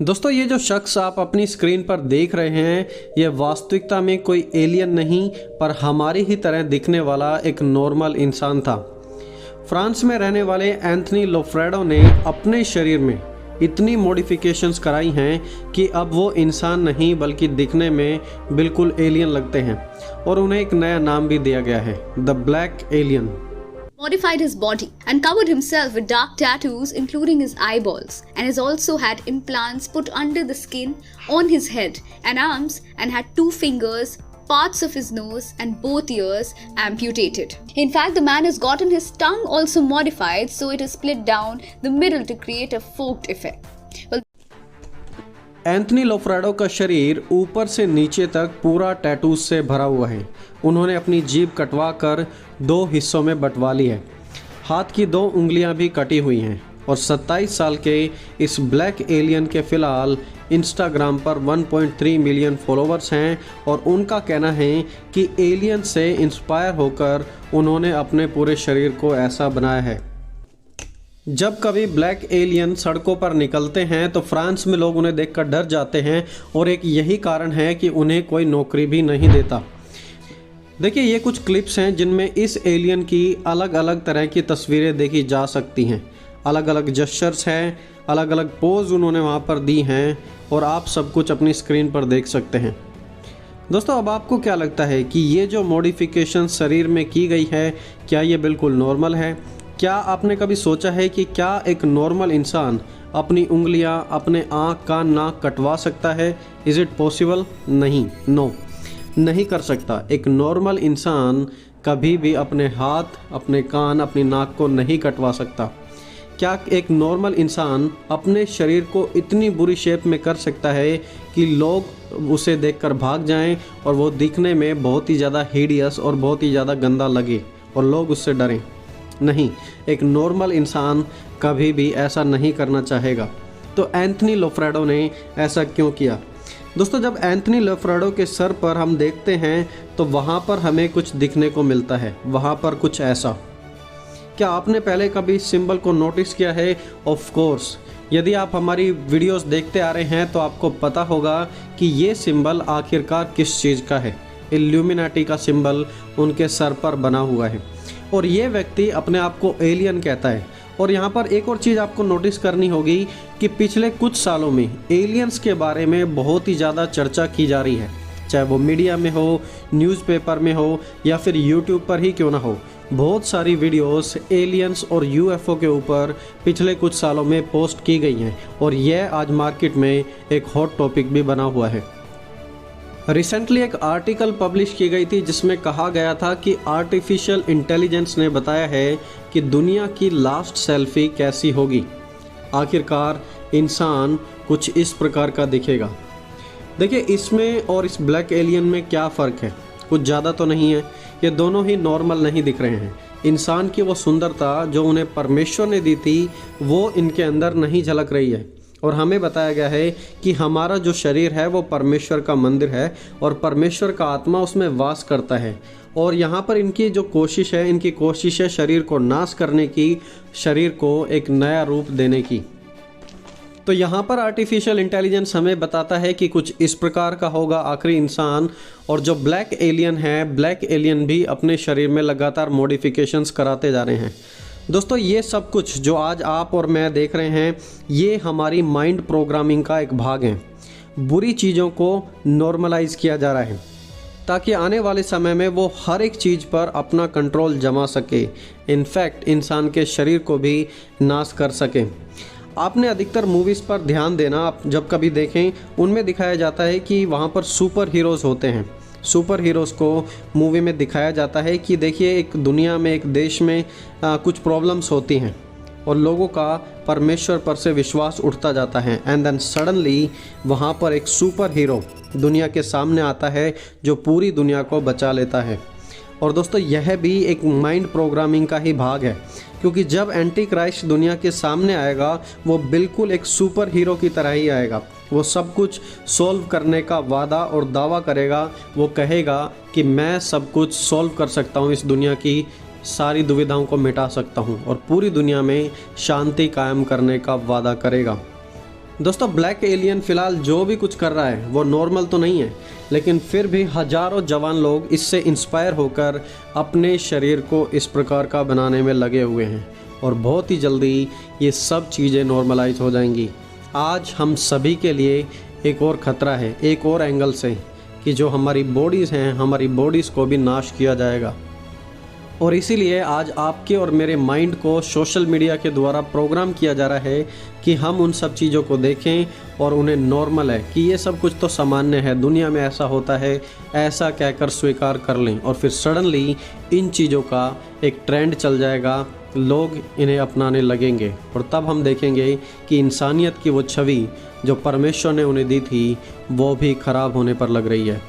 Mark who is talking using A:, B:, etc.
A: दोस्तों ये जो शख्स आप अपनी स्क्रीन पर देख रहे हैं ये वास्तविकता में कोई एलियन नहीं पर हमारी ही तरह दिखने वाला एक नॉर्मल इंसान था। फ्रांस में रहने वाले एंथनी लोफ्रेडो ने अपने शरीर में इतनी मॉडिफिकेशंस कराई हैं कि अब वो इंसान नहीं बल्कि दिखने में बिल्कुल एलियन लगते हैं और उन्हें एक नया नाम भी दिया गया है, the black alien.
B: Modified his body and covered himself with dark tattoos including his eyeballs, and has also had implants put under the skin, on his head and arms, and had 2 fingers, parts of his nose and both ears amputated. In fact, the man has gotten his tongue also modified so it is split down the middle to create a forked effect.
A: Anthony Lofredo का शरीर ऊपर से नीचे तक पूरा tattoos से भरा हुआ है। उन्होंने अपनी जीभ कटवा कर 2 हिस्सों में बंटवा ली है। हाथ की 2 उंगलियां भी कटी हुई हैं और 27 साल के इस ब्लैक एलियन के फ़िलहाल इंस्टाग्राम पर 1.3 मिलियन फॉलोअर्स हैं और उनका कहना है कि एलियन से इंस्पायर होकर उन्होंने अपने पूरे शरीर को ऐसा बनाया है। जब कभी ब्लैक एलियन सड़कों पर निकलते हैं तो फ्रांस में लोग उन्हें देखकर डर जाते हैं और एक यही कारण है कि उन्हें कोई नौकरी भी नहीं देता। देखिए ये कुछ क्लिप्स हैं जिनमें इस एलियन की अलग अलग तरह की तस्वीरें देखी जा सकती हैं। अलग अलग जेस्चर्स हैं, अलग अलग पोज उन्होंने वहाँ पर दी हैं और आप सब कुछ अपनी स्क्रीन पर देख सकते हैं। दोस्तों अब आपको क्या लगता है कि ये जो मॉडिफिकेशन शरीर में की गई है क्या ये बिल्कुल नॉर्मल है? क्या आपने कभी सोचा है कि क्या एक नॉर्मल इंसान अपनी उंगलियां, अपने आँख, कान, नाक कटवा सकता है? Is it possible? नहीं, नो, नहीं कर सकता। एक नॉर्मल इंसान कभी भी अपने हाथ, अपने कान, अपनी नाक को नहीं कटवा सकता। क्या एक नॉर्मल इंसान अपने शरीर को इतनी बुरी शेप में कर सकता है कि लोग उसे देखकर भाग जाएं और वो दिखने में बहुत ही ज़्यादा हिडियस और बहुत ही ज़्यादा गंदा लगे और लोग उससे डरें? नहीं, एक नॉर्मल इंसान कभी भी ऐसा नहीं करना चाहेगा। तो एंथनी लोफ्रेडो ने ऐसा क्यों किया? दोस्तों जब एंथनी लोफ्रेडो के सर पर हम देखते हैं तो वहाँ पर हमें कुछ दिखने को मिलता है, वहाँ पर कुछ ऐसा। क्या आपने पहले कभी सिंबल को नोटिस किया है? ऑफ कोर्स, यदि आप हमारी वीडियोस देखते आ रहे हैं तो आपको पता होगा कि ये सिंबल आखिरकार किस चीज़ का है। इल्यूमिनाटी का सिंबल उनके सर पर बना हुआ है और ये व्यक्ति अपने आप को एलियन कहता है। और यहाँ पर एक और चीज़ आपको नोटिस करनी होगी कि पिछले कुछ सालों में एलियंस के बारे में बहुत ही ज़्यादा चर्चा की जा रही है, चाहे वो मीडिया में हो, न्यूज़पेपर में हो या फिर यूट्यूब पर ही क्यों ना हो। बहुत सारी वीडियोस एलियंस और यूएफओ के ऊपर पिछले कुछ सालों में पोस्ट की गई हैं और यह आज मार्केट में एक हॉट टॉपिक भी बना हुआ है। रिसेंटली एक आर्टिकल पब्लिश की गई थी जिसमें कहा गया था कि आर्टिफिशियल इंटेलिजेंस ने बताया है कि दुनिया की लास्ट सेल्फी कैसी होगी। आखिरकार इंसान कुछ इस प्रकार का दिखेगा। देखिए इसमें और इस ब्लैक एलियन में क्या फ़र्क है? कुछ ज़्यादा तो नहीं है। ये दोनों ही नॉर्मल नहीं दिख रहे हैं। इंसान की वो सुंदरता जो उन्हें परमेश्वर ने दी थी वो इनके अंदर नहीं झलक रही है और हमें बताया गया है कि हमारा जो शरीर है वो परमेश्वर का मंदिर है और परमेश्वर का आत्मा उसमें वास करता है। और यहाँ पर इनकी जो कोशिश है, इनकी कोशिश है शरीर को नाश करने की, शरीर को एक नया रूप देने की। तो यहाँ पर आर्टिफिशियल इंटेलिजेंस हमें बताता है कि कुछ इस प्रकार का होगा आखिरी इंसान। और जो ब्लैक एलियन है, ब्लैक एलियन भी अपने शरीर में लगातार मॉडिफिकेशंस कराते जा रहे हैं। दोस्तों ये सब कुछ जो आज आप और मैं देख रहे हैं ये हमारी माइंड प्रोग्रामिंग का एक भाग है। बुरी चीज़ों को नॉर्मलाइज किया जा रहा है ताकि आने वाले समय में वो हर एक चीज़ पर अपना कंट्रोल जमा सके, इनफैक्ट इंसान के शरीर को भी नाश कर सके। आपने अधिकतर मूवीज़ पर ध्यान देना, आप जब कभी देखें उनमें दिखाया जाता है कि वहाँ पर सुपर हीरोज़ होते हैं। सुपर हीरोज़ को मूवी में दिखाया जाता है कि देखिए एक दुनिया में, एक देश में कुछ प्रॉब्लम्स होती हैं और लोगों का परमेश्वर पर से विश्वास उठता जाता है एंड देन सडनली वहाँ पर एक सुपर हीरो दुनिया के सामने आता है जो पूरी दुनिया को बचा लेता है। और दोस्तों यह भी एक माइंड प्रोग्रामिंग का ही भाग है क्योंकि जब एंटी क्राइस्ट दुनिया के सामने आएगा वो बिल्कुल एक सुपर हीरो की तरह ही आएगा। वो सब कुछ सॉल्व करने का वादा और दावा करेगा। वो कहेगा कि मैं सब कुछ सॉल्व कर सकता हूँ, इस दुनिया की सारी दुविधाओं को मिटा सकता हूँ और पूरी दुनिया में शांति कायम करने का वादा करेगा। दोस्तों ब्लैक एलियन फ़िलहाल जो भी कुछ कर रहा है वो नॉर्मल तो नहीं है, लेकिन फिर भी हज़ारों जवान लोग इससे इंस्पायर होकर अपने शरीर को इस प्रकार का बनाने में लगे हुए हैं और बहुत ही जल्दी ये सब चीज़ें नॉर्मलाइज हो जाएंगी। आज हम सभी के लिए एक और ख़तरा है, एक और एंगल से, कि जो हमारी बॉडीज़ हैं, हमारी बॉडीज़ को भी नाश किया जाएगा। और इसीलिए आज आपके और मेरे माइंड को सोशल मीडिया के द्वारा प्रोग्राम किया जा रहा है कि हम उन सब चीज़ों को देखें और उन्हें नॉर्मल है कि ये सब कुछ तो सामान्य है, दुनिया में ऐसा होता है, ऐसा कहकर स्वीकार कर लें। और फिर सडनली इन चीज़ों का एक ट्रेंड चल जाएगा, लोग इन्हें अपनाने लगेंगे और तब हम देखेंगे कि इंसानियत की वो छवि जो परमेश्वर ने उन्हें दी थी वो भी ख़राब होने पर लग रही है।